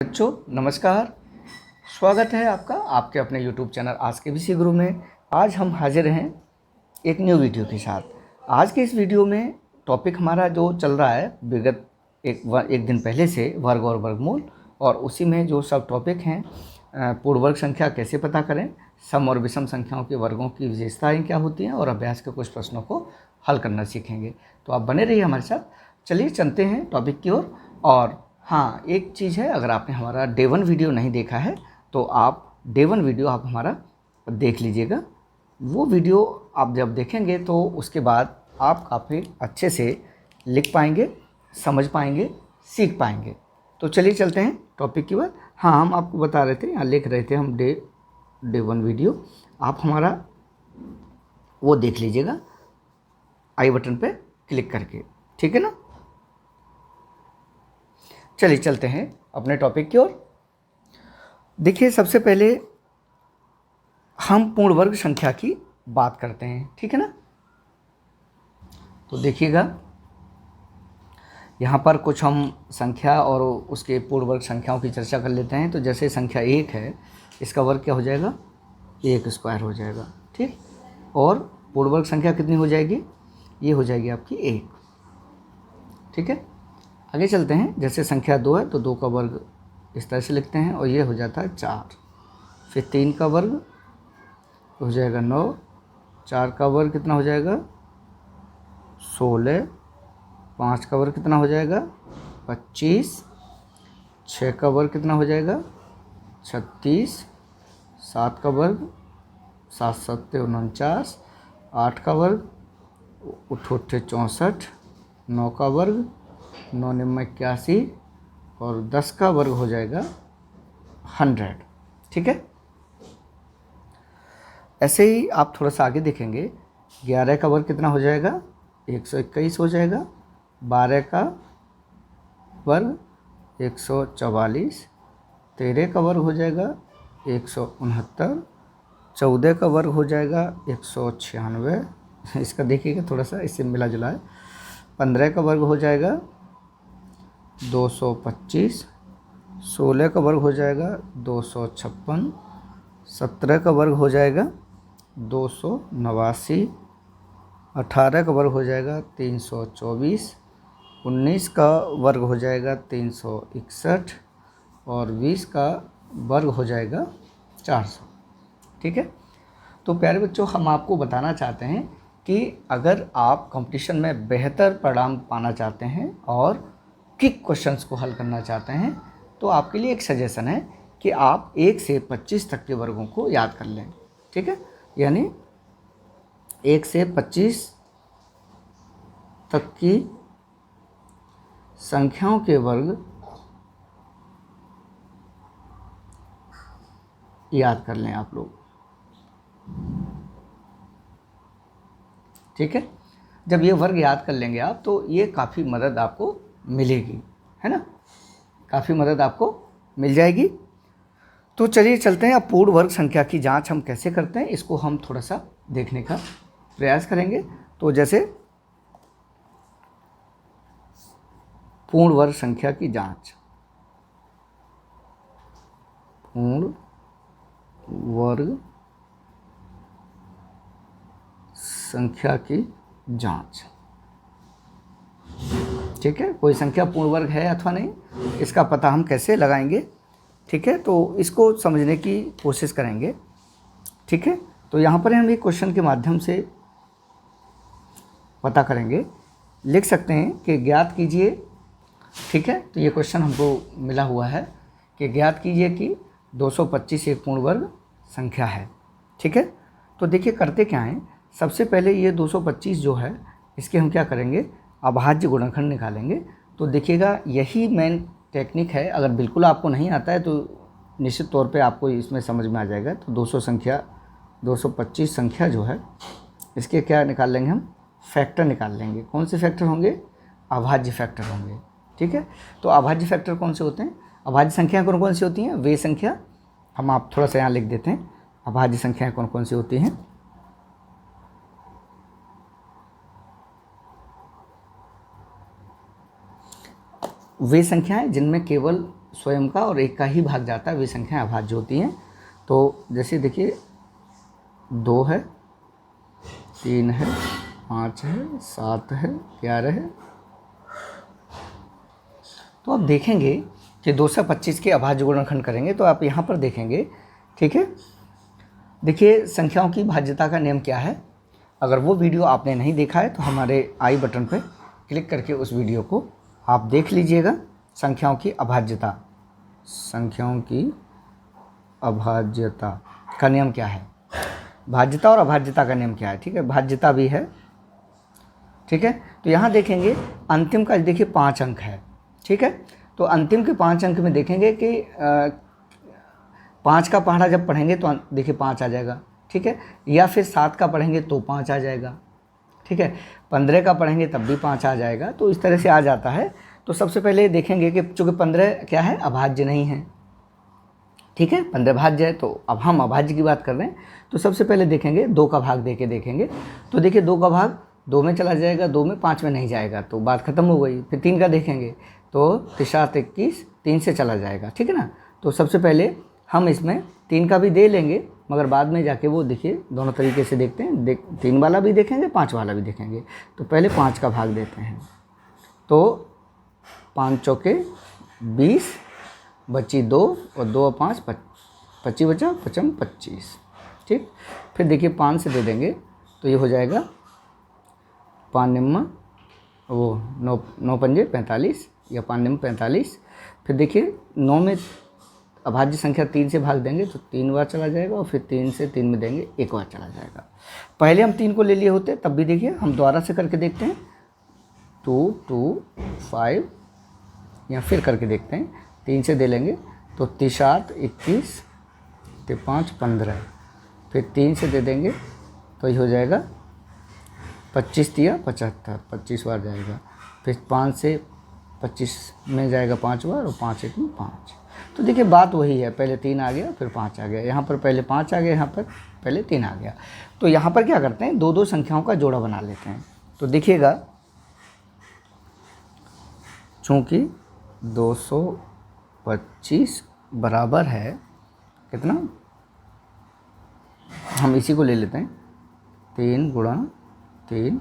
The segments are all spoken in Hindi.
बच्चों नमस्कार। स्वागत है आपका आपके अपने YouTube चैनल आज के विषय गुरु में। आज हम हाजिर हैं एक न्यू वीडियो के साथ। आज के इस वीडियो में टॉपिक हमारा जो चल रहा है विगत एक दिन पहले से वर्ग और वर्गमूल, और उसी में जो सब टॉपिक हैं पूर्ण वर्ग संख्या कैसे पता करें, सम और विषम संख्याओं के वर्गों की विशेषताएँ क्या होती हैं, और अभ्यास के कुछ प्रश्नों को हल करना सीखेंगे। तो आप बने रहिए हमारे साथ। चलिए चलते हैं टॉपिक की ओर। और हाँ, एक चीज़ है, अगर आपने हमारा डे 1 वीडियो नहीं देखा है तो आप डे 1 वीडियो आप हमारा देख लीजिएगा। वो वीडियो आप जब देखेंगे तो उसके बाद आप काफ़ी अच्छे से लिख पाएंगे, समझ पाएंगे, सीख पाएंगे। तो चलिए चलते हैं टॉपिक की बात। हाँ, हम आपको बता रहे थे, यहाँ लिख रहे थे हम डे 1 वीडियो, आप हमारा वो देख लीजिएगा आई बटन पे क्लिक करके, ठीक है ना। चलिए चलते हैं अपने टॉपिक की ओर। देखिए, सबसे पहले हम पूर्ण वर्ग संख्या की बात करते हैं, ठीक है ना। तो देखिएगा, यहाँ पर कुछ हम संख्या और उसके पूर्ण वर्ग संख्याओं की चर्चा कर लेते हैं। तो जैसे संख्या 1 है, इसका वर्ग क्या हो जाएगा, 1 स्क्वायर हो जाएगा, ठीक। और पूर्ण वर्ग संख्या कितनी हो जाएगी, ये हो जाएगी आपकी 1, ठीक है। आगे चलते हैं, जैसे संख्या 2 है तो 2 का वर्ग इस तरह से लिखते हैं और ये हो जाता है 4। फिर 3 का वर्ग हो जाएगा 9, 4 का वर्ग कितना हो जाएगा 16, 5 का वर्ग कितना हो जाएगा 25, 6 का वर्ग कितना हो जाएगा 36, 7 का वर्ग 7 7 49, 8 का वर्ग 64, 9 का वर्ग 9 9 81 और 10 का वर्ग हो जाएगा 100, ठीक है। ऐसे ही आप थोड़ा सा आगे देखेंगे, 11 का वर्ग कितना हो जाएगा 121 हो जाएगा, 12 का वर्ग 144, 13 का वर्ग हो जाएगा 169, 14 का वर्ग हो जाएगा 196, इसका देखिएगा थोड़ा सा इससे मिला जुला है, 15 का वर्ग हो जाएगा 225, 16 का वर्ग हो जाएगा 256, 17 का वर्ग हो जाएगा 289, 18 का वर्ग हो जाएगा 324, 19 का वर्ग हो जाएगा 361 और 20 का वर्ग हो जाएगा 400, ठीक है। तो प्यारे बच्चों, हम आपको बताना चाहते हैं कि अगर आप कंपटीशन में बेहतर परिणाम पाना चाहते हैं और क्विक क्वेश्चंस को हल करना चाहते हैं, तो आपके लिए एक सजेशन है कि आप 1 से 25 तक के वर्गों को याद कर लें, ठीक है। यानी 1 से 25 तक की संख्याओं के वर्ग याद कर लें आप लोग, ठीक है। जब ये वर्ग याद कर लेंगे आप तो ये काफ़ी मदद आपको मिलेगी, है ना, काफ़ी मदद आपको मिल जाएगी। तो चलिए चलते हैं, अब पूर्ण वर्ग संख्या की जांच हम कैसे करते हैं इसको हम थोड़ा सा देखने का प्रयास करेंगे। तो जैसे पूर्ण वर्ग संख्या की जांच, पूर्ण वर्ग संख्या की जांच, ठीक है। कोई संख्या पूर्ण वर्ग है अथवा नहीं, इसका पता हम कैसे लगाएंगे, ठीक है। तो इसको समझने की कोशिश करेंगे, ठीक है। तो यहाँ पर हम एक क्वेश्चन के माध्यम से पता करेंगे, लिख सकते हैं कि ज्ञात कीजिए, ठीक है। तो ये क्वेश्चन हमको मिला हुआ है कि ज्ञात कीजिए कि 225 एक पूर्ण वर्ग संख्या है, ठीक है। तो देखिए करते क्या हैं, सबसे पहले ये 225 जो है इसके हम क्या करेंगे, अभाज्य गुणनखंड निकालेंगे। तो देखिएगा यही मेन टेक्निक है, अगर बिल्कुल आपको नहीं आता है तो निश्चित तौर पे आपको इसमें समझ में आ जाएगा। तो 225 संख्या जो है इसके क्या निकाल लेंगे हम, फैक्टर निकाल लेंगे। कौन से फैक्टर होंगे, अभाज्य फैक्टर होंगे, ठीक है। तो अभाज्य फैक्टर कौन से होते हैं, अभाज्य संख्याएँ कौन कौन सी होती हैं, वे संख्या हम आप थोड़ा सा यहाँ लिख देते हैं, अभाज्य संख्याएँ कौन कौन सी होती हैं। वे संख्याएं जिनमें केवल स्वयं का और एक का ही भाग जाता है वे संख्या अभाज्य होती हैं। तो जैसे देखिए 2 है, 3 है, 5 है, 7 है, 11 है। तो आप देखेंगे कि 225 के अभाज्य गुणनखंड करेंगे तो आप यहाँ पर देखेंगे, ठीक है। देखिए संख्याओं की भाज्यता का नियम क्या है। अगर वो वीडियो आपने नहीं देखा है तो हमारे आई बटन पर क्लिक करके उस वीडियो को आप देख लीजिएगा। संख्याओं की अभाज्यता, संख्याओं की अभाज्यता का नियम क्या है, भाज्यता और अभाज्यता का नियम क्या है, ठीक है। भाज्यता भी है, ठीक है। तो यहाँ देखेंगे अंतिम का देखिए 5 अंक है, ठीक है। तो अंतिम के 5 अंक में देखेंगे कि 5 का पहाड़ा जब पढ़ेंगे तो देखिए 5 आ जाएगा, ठीक है। या फिर 7 का पढ़ेंगे तो 5 आ जाएगा, ठीक है। 15 का पढ़ेंगे तब भी 5 आ जाएगा। तो इस तरह से आ जाता है। तो सबसे पहले देखेंगे कि चूँकि 15 क्या है, अभाज्य नहीं है, ठीक है। 15 भाज्य है। तो अब हम अभाज्य की बात कर रहे हैं। तो सबसे पहले देखेंगे 2 का भाग दे के देखेंगे। तो देखिए 2 का भाग 2 में चला जाएगा, 2 में 5 में नहीं जाएगा, तो बात खत्म हो गई। फिर 3 का देखेंगे तो 3 21 3 से चला जाएगा, ठीक है ना। तो सबसे पहले हम इसमें 3 का भी दे लेंगे, मगर बाद में जाके वो देखिए दोनों तरीके से देखते हैं, 3 वाला भी देखेंगे, 5 वाला भी देखेंगे। तो पहले 5 का भाग देते हैं। तो 5 चौके 20, बची 2 और 2 और 5 25 बचा, 55 25, ठीक। फिर देखिए 5 से दे देंगे तो ये हो जाएगा 5 निम्मा वो 9 पंजे 45 या 5 निम्मा 45। फिर देखिए 9 में अभाज्य संख्या 3 से भाग देंगे तो 3 बार चला जाएगा, और फिर 3 से 3 में देंगे 1 बार चला जाएगा। पहले हम 3 को ले लिए होते तब भी देखिए हम दोबारा से करके देखते हैं। 2 2 5 या फिर करके देखते हैं। 3 से दे लेंगे तो 3 21 5 15, फिर 3 से दे देंगे तो ये हो जाएगा 25 तिया 75, 25 बार जाएगा। फिर 5 से 25 में जाएगा 5 बार, और 5 1 में 5। तो देखिए बात वही है, पहले 3 आ गया फिर 5 आ गया, यहाँ पर पहले 5 आ गया, यहाँ पर पहले 3 आ गया। तो यहाँ पर क्या करते हैं, 2 संख्याओं का जोड़ा बना लेते हैं। तो देखिएगा चूँकि 225 बराबर है कितना, हम इसी को ले लेते हैं 3 गुणा 3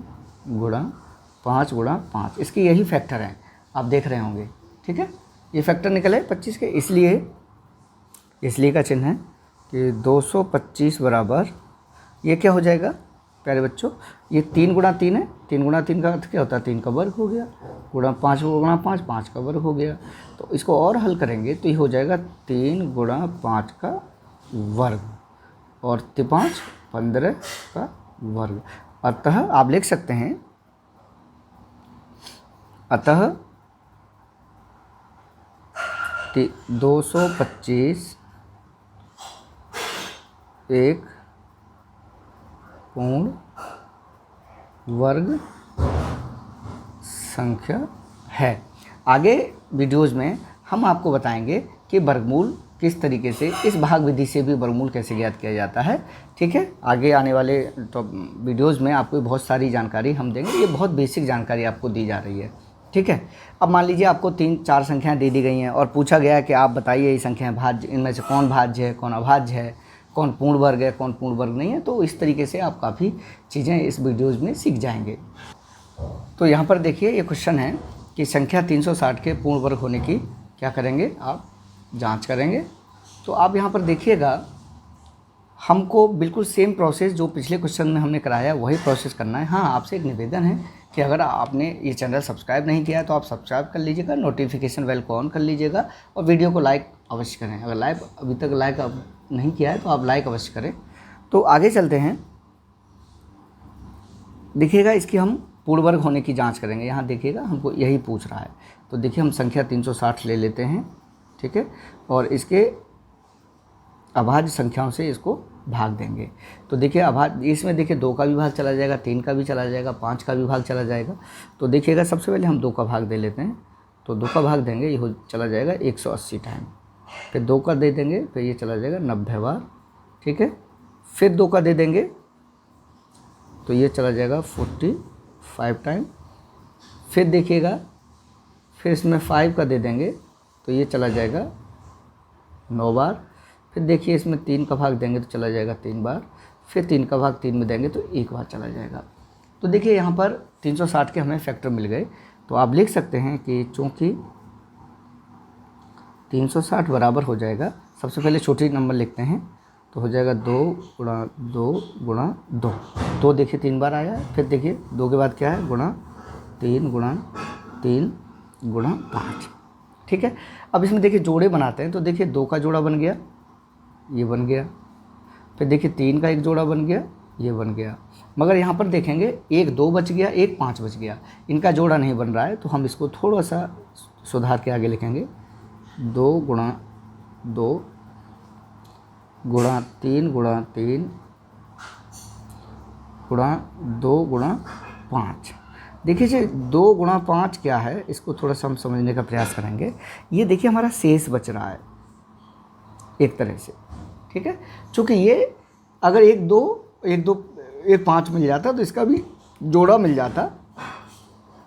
गुणा 5 गुणा 5। इसके यही फैक्टर हैं, आप देख रहे होंगे, ठीक है। ये फैक्टर निकले 25 के, इसलिए का चिन्ह है कि 225 बराबर ये क्या हो जाएगा प्यारे बच्चों, ये 3 गुणा 3 है। 3 गुणा 3 का अर्थ क्या होता है, 3 का वर्ग हो गया, गुणा 5 गुणा 5 5 का वर्ग हो गया। तो इसको और हल करेंगे तो ये हो जाएगा 3 गुणा 5 का वर्ग, और 5 15 का वर्ग। अतः आप लिख सकते हैं, अतः 225 एक पूर्ण वर्ग संख्या है। आगे वीडियोस में हम आपको बताएंगे कि वर्गमूल किस तरीके से, इस भाग विधि से भी वर्गमूल कैसे ज्ञात किया जाता है, ठीक है। आगे आने वाले तो वीडियोस में आपको बहुत सारी जानकारी हम देंगे। ये बहुत बेसिक जानकारी आपको दी जा रही है, ठीक है। अब मान लीजिए आपको 3-4 संख्याएं दे दी गई हैं और पूछा गया है कि आप बताइए ये संख्याएं भाज्य, इनमें से कौन भाज्य है, कौन अभाज्य है, कौन पूर्ण वर्ग है, कौन पूर्ण वर्ग नहीं है। तो इस तरीके से आप काफ़ी चीज़ें इस वीडियोज़ में सीख जाएंगे। तो यहाँ पर देखिए ये क्वेश्चन है कि संख्या 360 के पूर्ण वर्ग होने की क्या करेंगे, आप जांच करेंगे। तो आप यहाँ पर देखिएगा, हमको बिल्कुल सेम प्रोसेस जो पिछले क्वेश्चन में हमने कराया वही प्रोसेस करना है। हाँ, आपसे एक निवेदन है कि अगर आपने ये चैनल सब्सक्राइब नहीं किया है तो आप सब्सक्राइब कर लीजिएगा, नोटिफिकेशन बेल को ऑन कर लीजिएगा, और वीडियो को लाइक अवश्य करें। अगर अभी तक लाइक नहीं किया है तो आप लाइक अवश्य करें। तो आगे चलते हैं, देखिएगा इसकी हम पूर्ण वर्ग होने की जांच करेंगे। यहाँ देखिएगा हमको यही पूछ रहा है। तो देखिए हम संख्या 360 ले लेते हैं, ठीक है, और इसके अभाज्य संख्याओं से इसको भाग देंगे। तो देखिए अभाज्य, इसमें देखिए 2 का भी भाग चला जाएगा, 3 का भी चला जाएगा, 5 का भी भाग चला जाएगा। तो देखिएगा सबसे पहले हम 2 का भाग दे लेते हैं। तो 2 का भाग देंगे, ये चला जाएगा 180 टाइम। फिर 2 का दे देंगे, फिर ये चला जाएगा 90 बार, ठीक है। फिर 2 का दे देंगे तो ये चला जाएगा 45 टाइम। फिर देखिएगा, फिर इसमें 5 का दे देंगे तो ये चला जाएगा 9 बार। फिर देखिए इसमें 3 का भाग देंगे तो चला जाएगा 3 बार, फिर 3 का भाग 3 में देंगे तो 1 बार चला जाएगा। तो देखिए यहाँ पर 360 के हमें फैक्टर मिल गए। तो आप लिख सकते हैं कि चूँकि 360 बराबर हो जाएगा, सबसे पहले छोटी नंबर लिखते हैं तो हो जाएगा 2 गुणा 2 गुणा 2। 2 देखिए 3 बार आया है, फिर देखिए 2 के बाद क्या है गुणा 3 गुणा 3 गुणा 5। ठीक है, अब इसमें देखिए जोड़े बनाते हैं। तो देखिए 2 का जोड़ा बन गया, ये बन गया, फिर देखिए 3 का एक जोड़ा बन गया, ये बन गया। मगर यहाँ पर देखेंगे 1 2 बच गया, 1 5 बच गया, इनका जोड़ा नहीं बन रहा है। तो हम इसको थोड़ा सा सुधार के आगे लिखेंगे 2 गुणा 2 गुणा 3 गुणा 3 गुणा 2 गुणा 5। देखिए जी 2 गुणा 5 क्या है, इसको थोड़ा सा हम समझने का प्रयास करेंगे। ये देखिए हमारा शेष बच रहा है एक तरह से। ठीक है, चूँकि ये अगर 1 2 1 5 मिल जाता तो इसका भी जोड़ा मिल जाता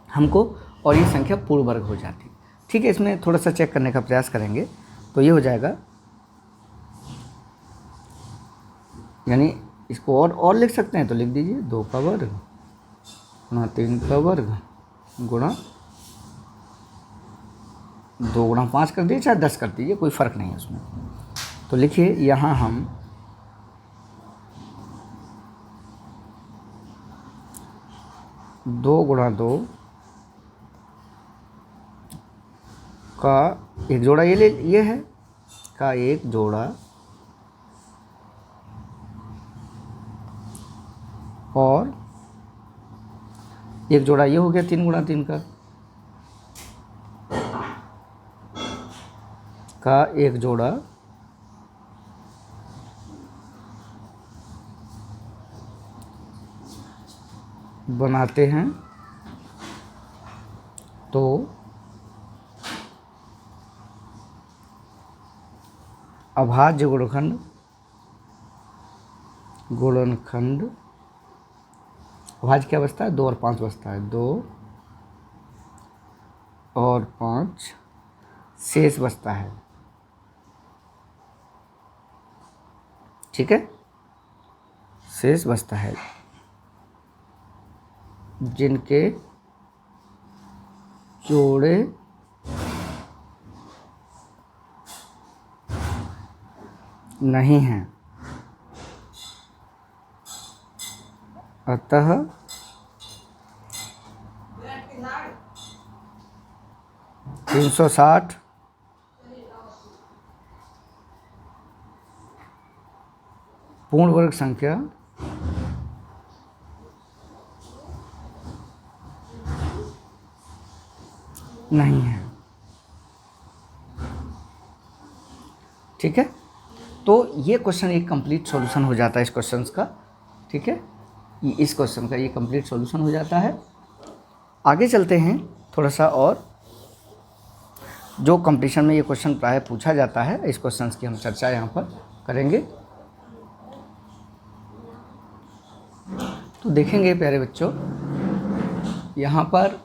हमको और ये संख्या पूर्ण वर्ग हो जाती। ठीक है, इसमें थोड़ा सा चेक करने का प्रयास करेंगे तो ये हो जाएगा, यानी इसको और लिख सकते हैं तो लिख दीजिए 2 का वर्ग गुणा 3 का वर्ग गुणा 2 गुणा 5 कर दीजिए, चाहे 10 कर दीजिए, कोई फ़र्क नहीं है उसमें। तो लिखिए यहाँ हम 2 गुणा 2 का एक जोड़ा ये है का एक जोड़ा और एक जोड़ा ये हो गया 3 गुणा 3 का एक जोड़ा बनाते हैं तो अभाज्य गुणनखंड अभाज्य क्या बचता है, 2 और 5 बचता है, 2 और 5 शेष बचता है। ठीक है, शेष बचता है जिनके जोड़े नहीं हैं, अतः तीन 360 पूर्ण वर्ग संख्या नहीं है। ठीक है, तो ये क्वेश्चन एक कंप्लीट सॉल्यूशन हो जाता है इस क्वेश्चन का। ठीक है, इस क्वेश्चन का ये कंप्लीट सॉल्यूशन हो जाता है। आगे चलते हैं थोड़ा सा, और जो कंपटीशन में ये क्वेश्चन प्राय पूछा जाता है, इस क्वेश्चन की हम चर्चा यहाँ पर करेंगे। तो देखेंगे प्यारे बच्चों, यहाँ पर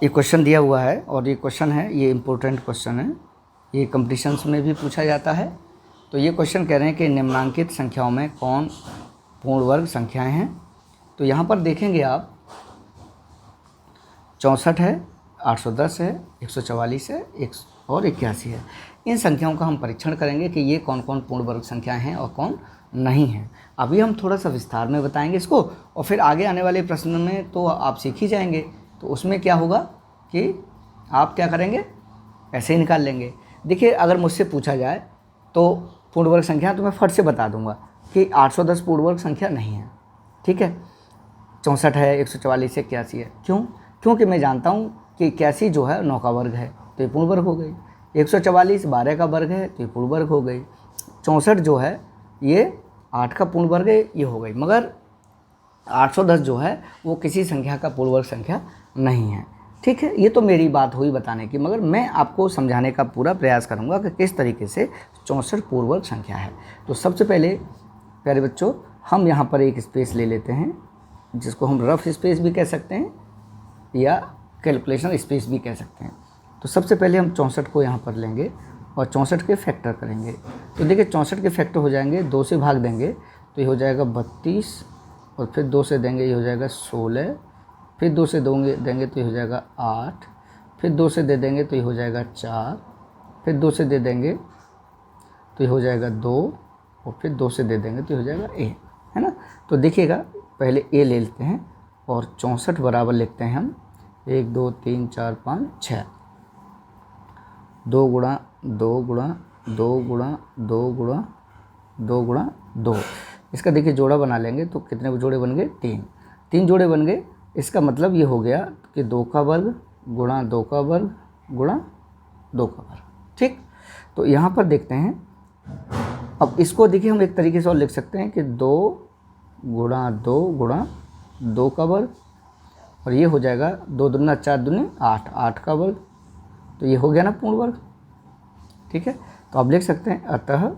ये क्वेश्चन दिया हुआ है और ये क्वेश्चन है, ये इम्पोर्टेंट क्वेश्चन है, ये कंपटीशन्स में भी पूछा जाता है। तो ये क्वेश्चन कह रहे हैं कि निम्नांकित संख्याओं में कौन पूर्ण वर्ग संख्याएं हैं। तो यहाँ पर देखेंगे आप 64 है, 810 है, 144 है, 1 और 81 है। इन संख्याओं का हम परीक्षण करेंगे कि ये कौन कौन पूर्ण वर्ग संख्याएं हैं और कौन नहीं हैं। अभी हम थोड़ा सा विस्तार में बताएंगे इसको, और फिर आगे आने वाले प्रश्न में तो आप सीख ही जाएंगे। तो उसमें क्या होगा कि आप क्या करेंगे, ऐसे ही निकाल लेंगे। देखिए, अगर मुझसे पूछा जाए तो पूर्ण वर्ग संख्या तो मैं फट से बता दूंगा कि 810 पूर्ण वर्ग संख्या नहीं है। ठीक है, 64 है, 144 है, 81 है। क्यों? क्योंकि मैं जानता हूँ कि 81 जो है 9 का वर्ग है तो ये पूर्ण वर्ग हो गई, 144 12 का वर्ग है तो ये पूर्ण वर्ग हो गई, 64 जो है ये 8 का पूर्ण वर्ग है, ये हो गई। मगर 810 जो है वो किसी संख्या का पूर्ण वर्ग संख्या नहीं है। ठीक है, ये तो मेरी बात हुई बताने की, मगर मैं आपको समझाने का पूरा प्रयास करूंगा कि किस तरीके से 64 पूर्ण वर्ग संख्या है। तो सबसे पहले प्यारे बच्चों, हम यहाँ पर एक स्पेस ले लेते हैं, जिसको हम रफ स्पेस भी कह सकते हैं या कैलकुलेशन स्पेस भी कह सकते हैं। तो सबसे पहले हम 64 को यहाँ पर लेंगे और 64 के फैक्टर करेंगे। तो देखिए 64 के फैक्टर हो जाएंगे, 2 से भाग देंगे तो ये हो जाएगा 32, और फिर 2 से देंगे ये हो जाएगा 16, फिर 2 से देंगे तो ये हो जाएगा 8, फिर 2 से दे देंगे तो ये हो जाएगा 4, फिर 2 से दे देंगे तो ये हो जाएगा 2, और फिर 2 से दे देंगे तो ये हो जाएगा ए, है ना। तो देखिएगा पहले ए ले लेते हैं और 64 बराबर लिखते हैं हम 1 2 3 4 5 6, 2 गुणा 2 गुणा 2 गुणा 2 गुणा 2 गुणा 2। इसका देखिए जोड़ा बना लेंगे तो कितने जोड़े बन गए, 3 जोड़े बन गए। इसका मतलब ये हो गया कि 2 का वर्ग गुणा 2 का वर्ग गुणा 2 का वर्ग, ठीक। तो यहाँ पर देखते हैं, अब इसको देखिए हम एक तरीके से और लिख सकते हैं कि 2 गुणा 2 गुणा 2 का वर्ग, और ये हो जाएगा 2 दूना 4 दूनी 8, 8 का वर्ग। तो ये हो गया ना पूर्ण वर्ग, ठीक है। तो आप लिख सकते हैं अतः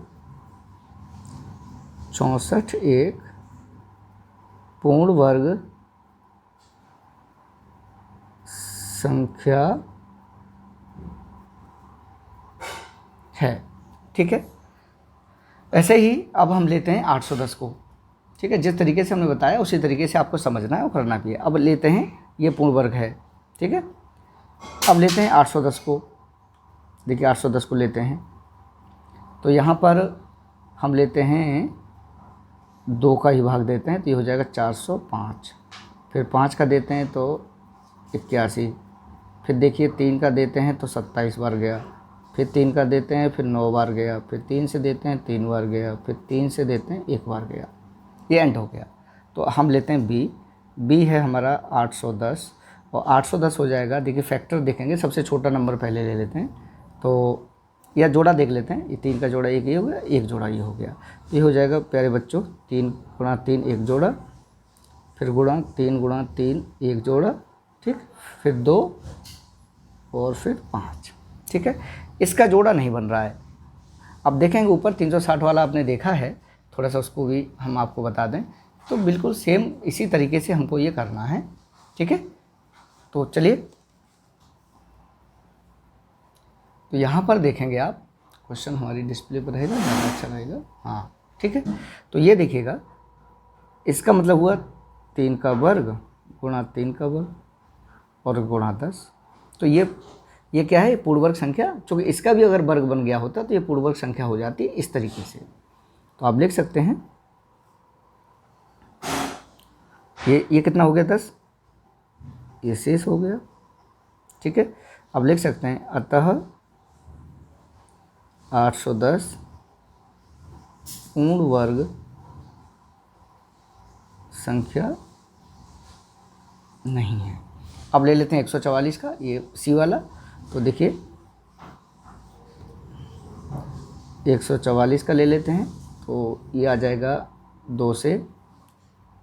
64 एक पूर्ण वर्ग संख्या है, ठीक है। ऐसे ही अब हम लेते हैं 810 को, ठीक है। जिस तरीके से हमने बताया उसी तरीके से आपको समझना है और करना भी है। अब लेते हैं, ये पूर्ण वर्ग है, ठीक है। अब लेते हैं 810 को, देखिए 810 को लेते हैं तो यहाँ पर हम लेते हैं 2 का ही भाग देते हैं तो ये हो जाएगा 405, फिर 5 का देते हैं तो 81, फिर देखिए 3 का देते हैं तो 27 बार गया, फिर 3 का देते हैं फिर 9 बार गया, फिर 3 से देते हैं 3 बार गया, फिर 3 से देते हैं 1 बार गया, ये एंड हो गया। तो हम लेते हैं बी है हमारा 810, और 810 हो जाएगा, देखिए फैक्टर देखेंगे, सबसे छोटा नंबर पहले ले लेते हैं तो या जोड़ा देख लेते हैं, ये 3 का जोड़ा एक ये हो गया, एक जोड़ा ये हो गया, ये हो जाएगा प्यारे बच्चों 3 गुणा 3 एक जोड़ा, फिर गुणा 3 गुणा 3 एक जोड़ा, ठीक, फिर 2 और फिर 5, ठीक है। इसका जोड़ा नहीं बन रहा है। अब देखेंगे ऊपर 360 वाला आपने देखा है, थोड़ा सा उसको भी हम आपको बता दें, तो बिल्कुल सेम इसी तरीके से हमको ये करना है, ठीक है। तो चलिए, तो यहाँ पर देखेंगे आप, क्वेश्चन हमारी डिस्प्ले पर रहेगा, ज़्यादा अच्छा रहेगा, हाँ ठीक है। तो ये देखिएगा, इसका मतलब हुआ 3 का वर्ग गुणा 3 का वर्ग और गुणा 10। तो ये क्या है, पूर्ण वर्ग संख्या, चूँकि इसका भी अगर वर्ग बन गया होता तो ये पूर्ण वर्ग संख्या हो जाती है इस तरीके से। तो आप लिख सकते हैं ये कितना हो गया 10, ये शेष हो गया, ठीक है। अब लिख सकते हैं अतः 810 पूर्ण वर्ग संख्या नहीं है। अब ले लेते हैं 144 का, ये सी वाला। तो देखिए 144 का ले लेते हैं तो ये आ जाएगा 2 से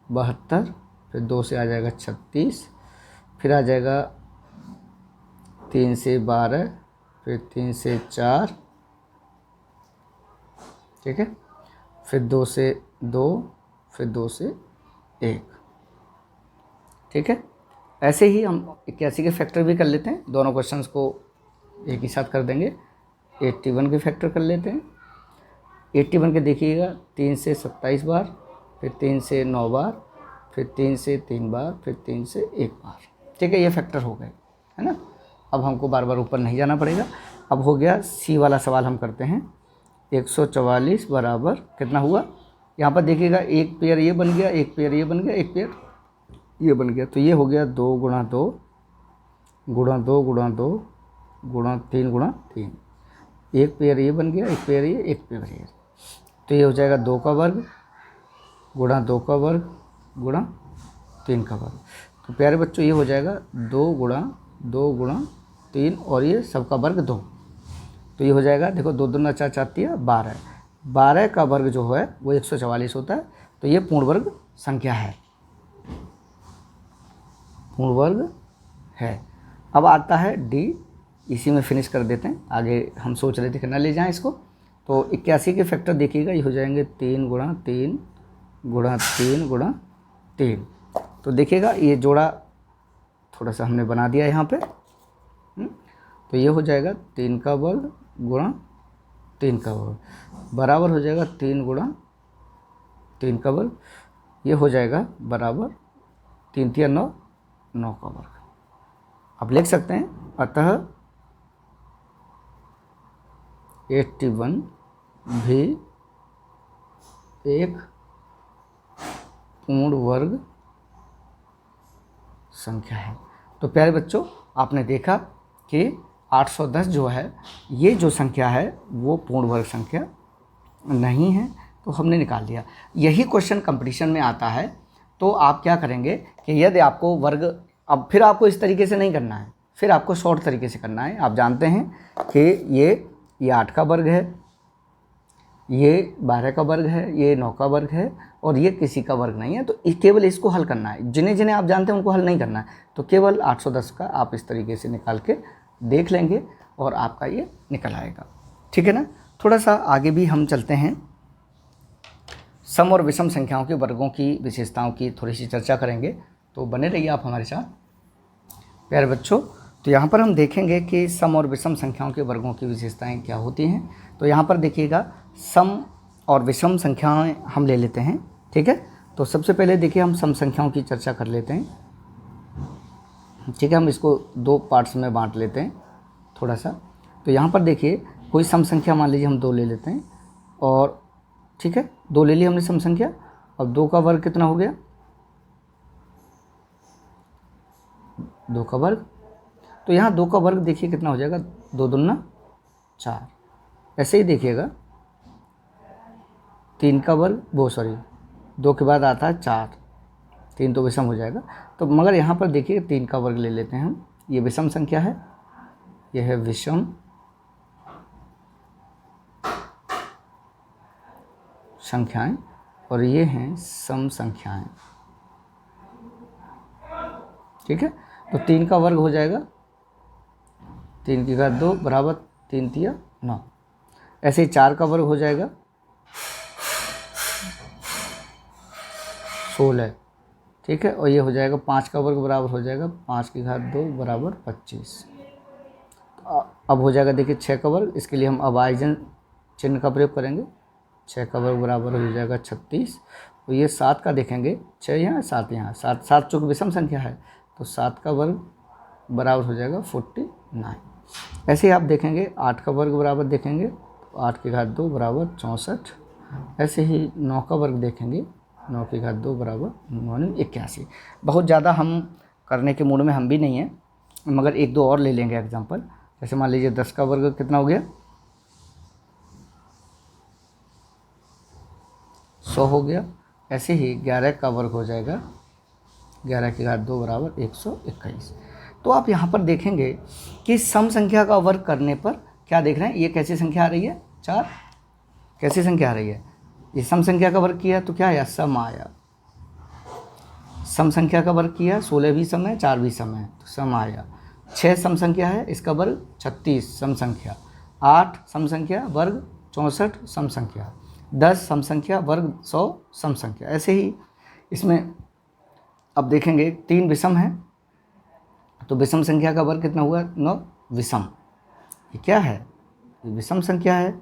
72, फिर 2 से आ जाएगा 36, फिर आ जाएगा 3 से 12, फिर 3 से 4, ठीक है, फिर 2 से 2, फिर 2 से 1, ठीक है। ऐसे ही हम 81 के फैक्टर भी कर लेते हैं, दोनों क्वेश्चंस को एक ही साथ कर देंगे। 81 के फैक्टर कर लेते हैं। 81 के देखिएगा 3 से 27 बार, फिर 3 से 9 बार, फिर 3 से 3 बार, फिर 3 से 1 बार, ठीक है। ये फैक्टर हो गए, है ना। अब हमको बार बार ऊपर नहीं जाना पड़ेगा। अब हो गया सी वाला सवाल हम करते हैं। 144 बराबर कितना हुआ, यहाँ पर देखिएगा एक पेयर ये बन गया, एक पेयर ये बन गया, एक पेयर ये बन गया। तो ये हो गया 2 गुणा 2 गुणा 2 गुणा 2 गुणा 3 गुणा 3, एक पेयर ये बन गया, एक पेयर ये, एक पेयर ये। तो ये हो जाएगा 2 का वर्ग गुणा 2 का वर्ग गुणा 3 का वर्ग। तो प्यारे बच्चों ये हो जाएगा 2 गुणा 2 गुणा 3 और ये सबका वर्ग 2। तो ये हो जाएगा, देखो 2 दूना 4 4 3 12, 12 का वर्ग जो है वो 144 होता है। तो ये पूर्ण वर्ग संख्या है, पूर्ण वर्ग है। अब आता है डी, इसी में फिनिश कर देते हैं, आगे हम सोच रहे थे कि ना ले जाएं इसको। तो 81 के फैक्टर देखिएगा, ये हो जाएंगे 3 गुणा 3 गुणा 3 गुणा 3। तो देखिएगा ये जोड़ा थोड़ा सा हमने बना दिया यहाँ पे। तो ये हो जाएगा 3 का वर्ग गुणा 3 का वर्ग बराबर हो जाएगा 3 गुणा 3 का वर्ग, ये हो जाएगा बराबर 3 तिया 9, 9 का वर्ग। आप लिख सकते हैं अतः 81 भी एक पूर्ण वर्ग संख्या है। तो प्यारे बच्चों, आपने देखा कि 810 जो है, ये जो संख्या है वो पूर्ण वर्ग संख्या नहीं है, तो हमने निकाल लिया। यही क्वेश्चन कंपटीशन में आता है, तो आप क्या करेंगे कि यदि आपको वर्ग, अब फिर आपको इस तरीके से नहीं करना है, फिर आपको शॉर्ट तरीके से करना है। आप जानते हैं कि ये 8 का वर्ग है, ये 12 का वर्ग है, ये 9 का वर्ग है और ये किसी का वर्ग नहीं है, तो केवल इसको हल करना है। जिन्हें जिन्हें आप जानते हैं उनको हल नहीं करना है, तो केवल 810 का आप इस तरीके से निकाल के देख लेंगे और आपका ये निकल आएगा। ठीक है ना। थोड़ा सा आगे भी हम चलते हैं, सम और विषम संख्याओं के वर्गों की विशेषताओं की थोड़ी सी चर्चा करेंगे, तो बने रहिए आप हमारे साथ प्यारे बच्चों। तो यहाँ पर हम देखेंगे कि सम और विषम संख्याओं के वर्गों की विशेषताएं क्या होती हैं। तो यहाँ पर देखिएगा, सम और विषम संख्याएं हम ले लेते हैं। ठीक है, तो सबसे पहले देखिए हम सम संख्याओं की चर्चा कर लेते हैं। ठीक है, हम इसको 2 पार्ट्स में बांट लेते हैं थोड़ा सा। तो यहाँ पर देखिए, कोई सम संख्या मान लीजिए हम 2 ले लेते हैं, और ठीक है 2 ले ली हमने सम संख्या, और 2 का वर्ग कितना हो गया, 2 का वर्ग। तो यहाँ 2 का वर्ग देखिए कितना हो जाएगा, 2 दूना 4। ऐसे ही देखिएगा 3 का वर्ग, 2 के बाद आता है 4, 3 तो विषम हो जाएगा। तो मगर यहाँ पर देखिए 3 का वर्ग ले लेते हैं हम, ये विषम संख्या है, यह है विषम संख्याएं, और ये हैं सम संख्याएं। ठीक है, तो 3 का वर्ग हो जाएगा 3 की घात 2 बराबर 3 तिया 9। ऐसे ही 4 का वर्ग हो जाएगा 16। ठीक है, और ये हो जाएगा 5 का वर्ग बराबर हो जाएगा 5 की घात 2 बराबर 25। अब हो जाएगा देखिए 6 का वर्ग, इसके लिए हम अभाज्य चिन्ह का प्रयोग करेंगे। 6 का वर्ग बराबर हो जाएगा 36। और ये 7 का देखेंगे, 6 यहाँ 7 यहाँ, 7 चूँकि विषम संख्या है, तो 7 का वर्ग बराबर हो जाएगा 49। ऐसे ही आप देखेंगे 8 का वर्ग बराबर देखेंगे, तो 8 की घात 2 बराबर 64। ऐसे ही 9 का वर्ग देखेंगे, 9 की घात 2 बराबर 81। बहुत ज़्यादा हम करने के मूड में हम भी नहीं हैं, मगर 1-2 और ले लेंगे एग्जाम्पल। जैसे मान लीजिए 10 का वर्ग कितना हो गया, 100 हो गया। ऐसे ही 11 का वर्ग हो जाएगा 11 की घात 2 बराबर 121। तो आप यहाँ पर देखेंगे कि सम संख्या का वर्ग करने पर क्या देख रहे हैं, ये कैसी संख्या आ रही है, 4। कैसी संख्या आ रही है, ये सम संख्या का वर्ग किया तो क्या आया, सम आया। सम संख्या का वर्ग किया, 16 भी सम है, 4 भी सम है, तो सम आया। 6 सम संख्या है, इसका वर्ग 36 सम संख्या। 8 सम संख्या वर्ग 64 सम संख्या। 10 सम संख्या वर्ग 100 सम संख्या। ऐसे ही इसमें अब देखेंगे 3 विषम है, तो विषम संख्या का वर्ग कितना हुआ, 9 विषम। ये क्या है, ये विषम संख्या है।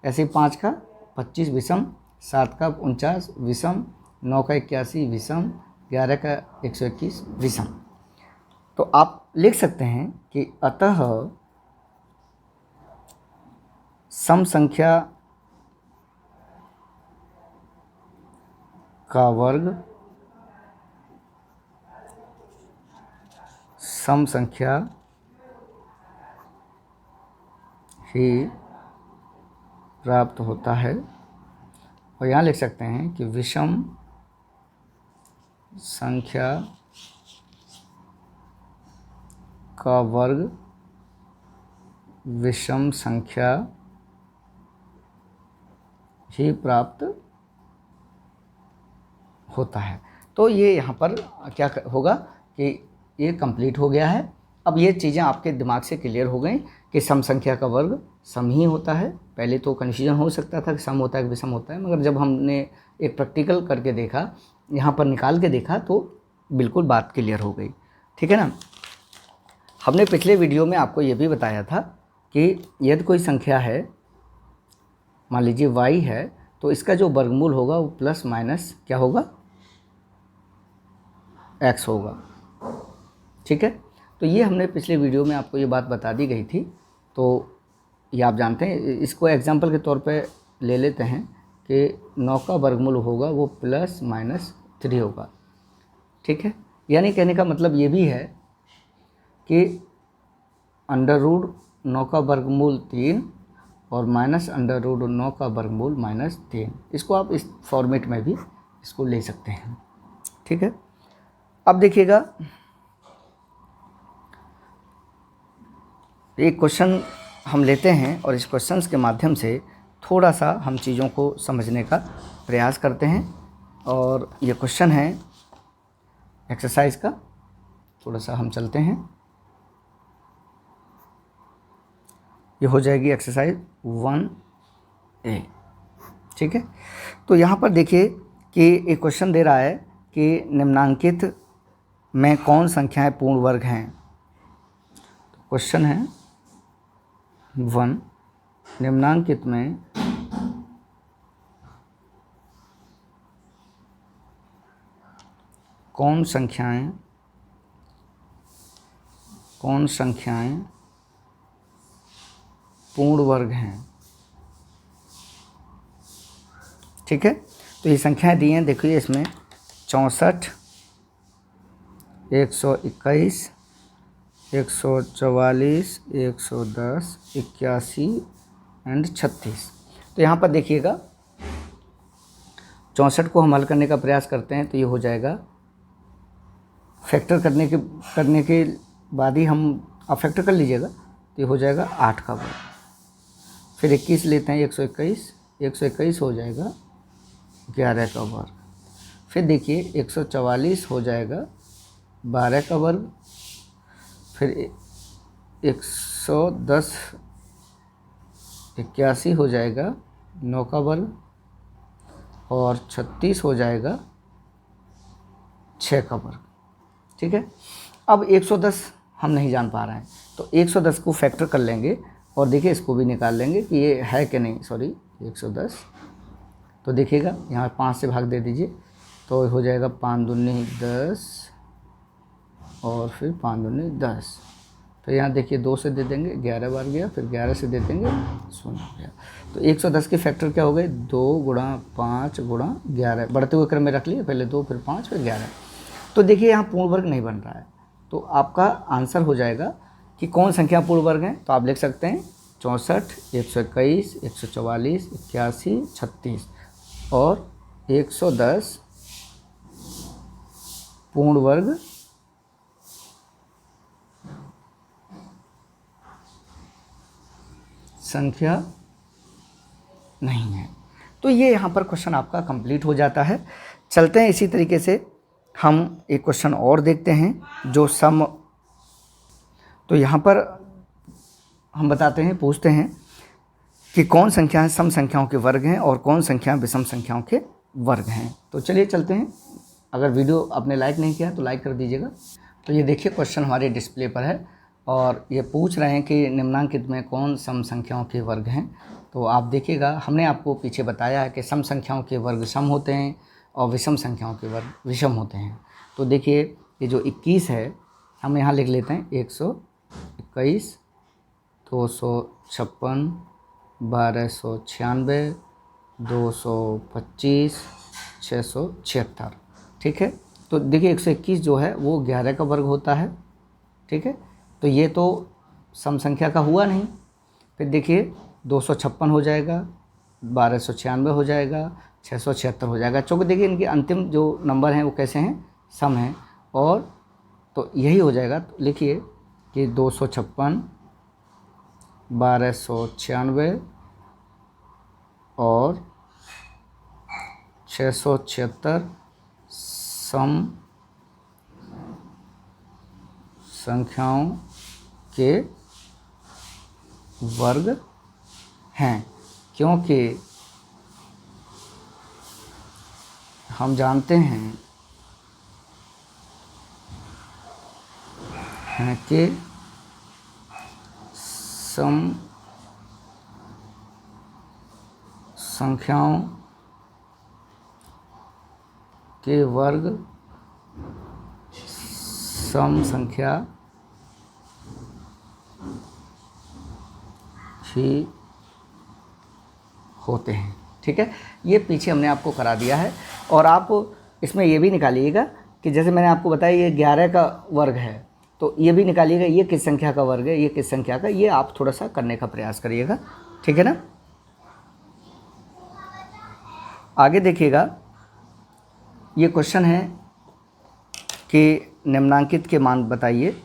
ऐसे ही 5 का 25 विषम, 7 का 49 विषम, 9 का 81 विषम, 11 का 121 विषम। तो आप लिख सकते हैं कि अतः सम संख्या का वर्ग सम संख्या ही प्राप्त होता है। और यहाँ लिख सकते हैं कि विषम संख्या का वर्ग विषम संख्या ही प्राप्त होता है। तो ये यहाँ पर क्या होगा कि ये कंप्लीट हो गया है। अब ये चीज़ें आपके दिमाग से क्लियर हो गई कि सम संख्या का वर्ग सम ही होता है। पहले तो कन्फ्यूजन हो सकता था कि सम होता है कि विषम होता है, मगर जब हमने एक प्रैक्टिकल करके देखा, यहाँ पर निकाल के देखा, तो बिल्कुल बात क्लियर हो गई। ठीक है ना। हमने पिछले वीडियो में आपको ये भी बताया था कि यदि कोई संख्या है, मान लीजिए y है, तो इसका जो वर्गमूल होगा वो प्लस माइनस क्या होगा, x होगा। ठीक है, तो ये हमने पिछले वीडियो में आपको ये बात बता दी गई थी। तो ये आप जानते हैं, इसको एग्जाम्पल के तौर पे ले लेते हैं कि 9 का वर्गमूल होगा वो प्लस माइनस 3 होगा। ठीक है, यानी कहने का मतलब ये भी है कि अंडर रूट 9 का वर्गमूल 3 और माइनस अंडर रूट 9 का वर्गमूल माइनस 3, इसको आप इस फॉर्मेट में भी इसको ले सकते हैं। ठीक है, अब देखिएगा एक क्वेश्चन हम लेते हैं और इस क्वेश्चन के माध्यम से थोड़ा सा हम चीज़ों को समझने का प्रयास करते हैं। और ये क्वेश्चन है एक्सरसाइज का, थोड़ा सा हम चलते हैं, ये हो जाएगी एक्सरसाइज 1A। ठीक है, तो यहाँ पर देखिए कि एक क्वेश्चन दे रहा है कि निम्नांकित में कौन संख्याएं पूर्ण वर्ग हैं। तो क्वेश्चन है 1, निम्नांकित में कौन संख्याएं पूर्ण वर्ग हैं। ठीक है, तो ये संख्याएं दी हैं, देखिए इसमें 64, 121, 144, 110, 81 एंड 36। तो यहाँ पर देखिएगा 64 को हम हल करने का प्रयास करते हैं तो ये हो जाएगा, फैक्टर करने के बाद ही हम, आप फैक्टर कर लीजिएगा, तो ये हो जाएगा 8 का वर्ग। फिर 21 लेते हैं, 121 हो जाएगा 11 का वर्ग। फिर देखिए 144 हो जाएगा 12 का वर्ग। फिर 110 81 हो जाएगा 9 का वर्ग, और 36 हो जाएगा 6 का वर्ग। ठीक है, अब 110 हम नहीं जान पा रहे हैं तो 110 को फैक्टर कर लेंगे और देखिए इसको भी निकाल लेंगे कि ये है कि नहीं। सॉरी, 110, तो देखिएगा यहाँ 5 से भाग दे दीजिए तो हो जाएगा 5 दूनी 10 और फिर 5 दूनी 10। तो यहाँ देखिए 2 से दे देंगे, 11 बार गया, फिर 11 से दे देंगे, 0 हो गया। तो 110 के फैक्टर क्या हो गए, 2 गुणा 5 गुणा 11, बढ़ते हुए क्रम में रख लिए, पहले 2 फिर 5 फिर 11। तो देखिए यहाँ पूर्ण वर्ग नहीं बन रहा है, तो आपका आंसर हो जाएगा कि कौन संख्या पूर्ण वर्ग है। तो आप लिख सकते हैं 64, 121, 144, 81, 36 और 110 पूर्ण वर्ग संख्या नहीं है। तो ये यहाँ पर क्वेश्चन आपका कंप्लीट हो जाता है। चलते हैं इसी तरीके से हम एक क्वेश्चन और देखते हैं जो सम, तो यहाँ पर हम बताते हैं, पूछते हैं कि कौन संख्याएं सम संख्याओं के वर्ग हैं और कौन संख्याएं विषम संख्याओं के वर्ग हैं। तो चलिए चलते हैं। अगर वीडियो आपने लाइक नहीं किया तो लाइक कर दीजिएगा। तो ये देखिए क्वेश्चन हमारे डिस्प्ले पर है और ये पूछ रहे हैं कि निम्नांकित में कौन सम संख्याओं के वर्ग हैं। तो आप देखिएगा, हमने आपको पीछे बताया है कि सम संख्याओं के वर्ग सम होते हैं और विषम संख्याओं के वर्ग विषम होते हैं। तो देखिए ये जो 21 है, हम यहाँ लिख लेते हैं 121, 256, 1296, 225, 676। ठीक है, तो देखिए 121 जो है वो 11 का वर्ग होता है। ठीक है, तो ये तो सम संख्या का हुआ नहीं। फिर देखिए 256 हो जाएगा, 1296 हो जाएगा, 676 हो जाएगा। चूँकि देखिए इनके अंतिम जो नंबर हैं वो कैसे हैं, सम हैं, और तो यही हो जाएगा। तो लिखिए कि 256, 1296 और 676 सम संख्याओं के वर्ग हैं, क्योंकि हम जानते हैं कि सम संख्याओं के वर्ग सम संख्या ही होते हैं। ठीक है, ये पीछे हमने आपको करा दिया है। और आप इसमें ये भी निकालिएगा कि जैसे मैंने आपको बताया ये 11 का वर्ग है, तो ये भी निकालिएगा ये किस संख्या का वर्ग है, ये किस संख्या का, ये आप थोड़ा सा करने का प्रयास करिएगा। ठीक है ना। आगे देखिएगा, ये क्वेश्चन है कि निम्नांकित के मान बताइए।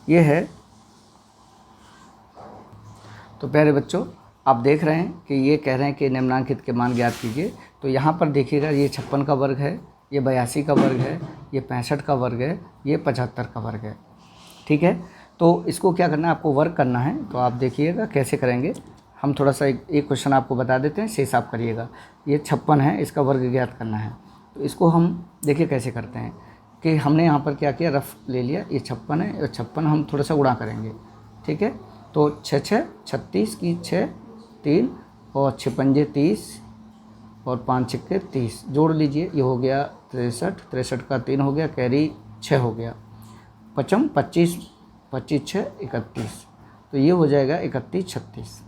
ये है, तो प्यारे बच्चों आप देख रहे हैं कि ये कह रहे हैं कि निम्नांकित के मान ज्ञात कीजिए। तो यहाँ पर देखिएगा ये 56 का वर्ग है, ये 82 का वर्ग है, ये 65 का वर्ग है, ये 75 का वर्ग है। ठीक है, तो इसको क्या करना है, आपको वर्ग करना है। तो आप देखिएगा कैसे करेंगे। हम थोड़ा सा एक क्वेश्चन आपको बता देते हैं, शेष आप करिएगा। ये 56 है, इसका वर्ग ज्ञात करना है। तो इसको हम देखिए कैसे करते हैं कि हमने यहाँ पर क्या किया, रफ ले लिया, ये 56 है और 56 हम थोड़ा सा गुणा करेंगे। ठीक है, तो 6 6 36 की 6 3 और 6 पंजे 30 और 5 छक्के 30, जोड़ लीजिए, ये हो गया 63, 63 का 3 हो गया, कैरी 6 हो गया, पचम 25, 25 6 31, तो ये हो जाएगा 31 36।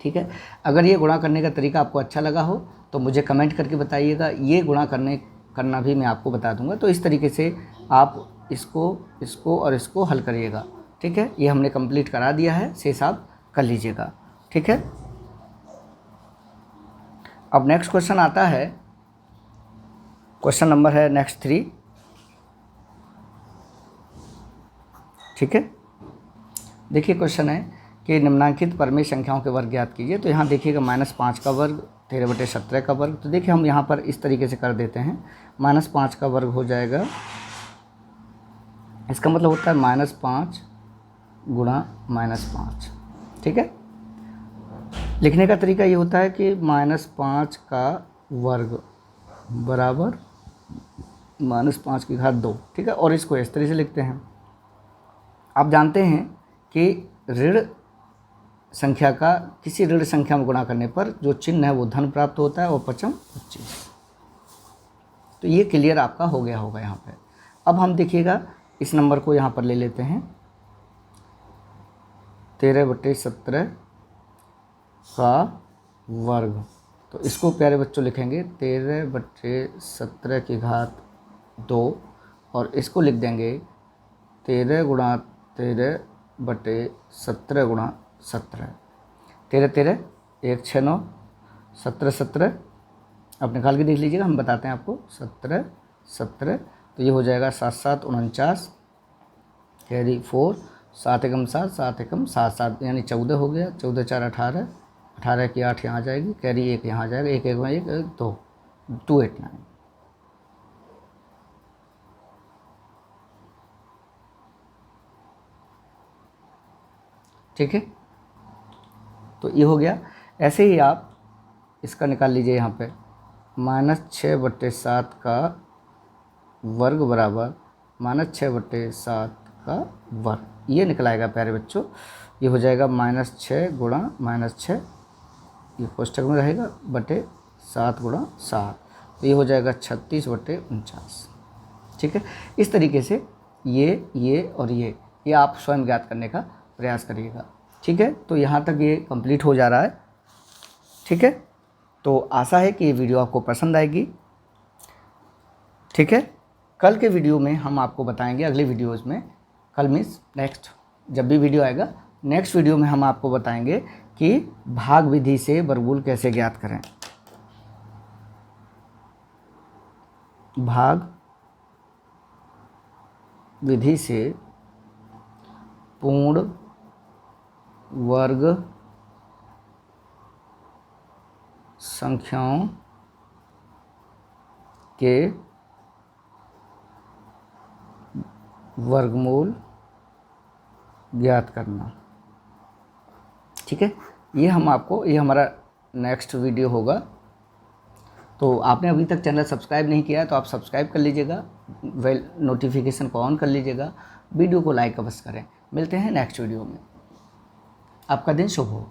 ठीक है, अगर ये गुणा करने का तरीका आपको अच्छा लगा हो तो मुझे कमेंट करके बताइएगा। ये गुणा करना भी मैं आपको बता दूंगा। तो इस तरीके से आप इसको और इसको हल करिएगा। ठीक है, ये हमने कंप्लीट करा दिया है, शेष आप कर लीजिएगा। ठीक है, अब नेक्स्ट क्वेश्चन आता है, क्वेश्चन नंबर है नेक्स्ट 3। ठीक है, देखिए क्वेश्चन है कि निम्नांकित परमेय संख्याओं के वर्ग ज्ञात कीजिए। तो यहाँ देखिएगा -5 का वर्ग, 13/17 का वर्ग। तो देखिए हम यहाँ पर इस तरीके से कर देते हैं, -5 का वर्ग हो जाएगा, इसका मतलब होता है -5 गुणा -5। ठीक है, लिखने का तरीका ये होता है कि -5 का वर्ग बराबर -5 की घात 2। ठीक है, और इसको इस तरह से लिखते हैं। आप जानते हैं कि ऋण संख्या का किसी ऋण संख्या में गुणा करने पर जो चिन्ह है वो धन प्राप्त होता है और पचम 25। तो ये क्लियर आपका हो गया होगा यहाँ पे। अब हम देखिएगा इस नंबर को यहाँ पर ले लेते हैं, 13/17 का वर्ग। तो इसको प्यारे बच्चों लिखेंगे 13/17 की घात 2 और इसको लिख देंगे 13 गुणा 13/17 गुणा 17। 13 13 1 6 9, 17 17, आप निकाल के देख लीजिएगा, हम बताते हैं आपको। 17 17, तो ये हो जाएगा 7 7 49, कैरी 4, 7 एकम 7, 7 एकम 7 7, यानी 14 हो गया। 14 4 18, 18 की 8 यहाँ जाएगी, कैरी 1 यहाँ जाएगा, 1 1 1 2, 289। ठीक है, तो ये हो गया। ऐसे ही आप इसका निकाल लीजिए यहाँ पे, -6/7 का वर्ग बराबर -6/7 का वर्ग, ये निकलाएगा प्यारे बच्चों। ये हो जाएगा -6 गुणा -6, ये कोष्ठक में रहेगा, बटे 7 गुणा 7, तो ये हो जाएगा 36/49। ठीक है, इस तरीके से ये और ये आप स्वयं ज्ञात करने का प्रयास करिएगा। ठीक है, तो यहाँ तक ये कंप्लीट हो जा रहा है। ठीक है, तो आशा है कि ये वीडियो आपको पसंद आएगी। ठीक है, कल के वीडियो में हम आपको बताएंगे, अगले वीडियोज़ में, कल मीन्स नेक्स्ट जब भी वीडियो आएगा, नेक्स्ट वीडियो में हम आपको बताएंगे कि भाग विधि से वर्गमूल कैसे ज्ञात करें। भाग विधि से पूर्ण वर्ग संख्याओं के वर्गमूल ज्ञात करना। ठीक है, ये हमारा नेक्स्ट वीडियो होगा। तो आपने अभी तक चैनल सब्सक्राइब नहीं किया तो आप सब्सक्राइब कर लीजिएगा, वेल नोटिफिकेशन को ऑन कर लीजिएगा, वीडियो को लाइक अवश्य करें। मिलते हैं नेक्स्ट वीडियो में। आपका दिन शुभ हो।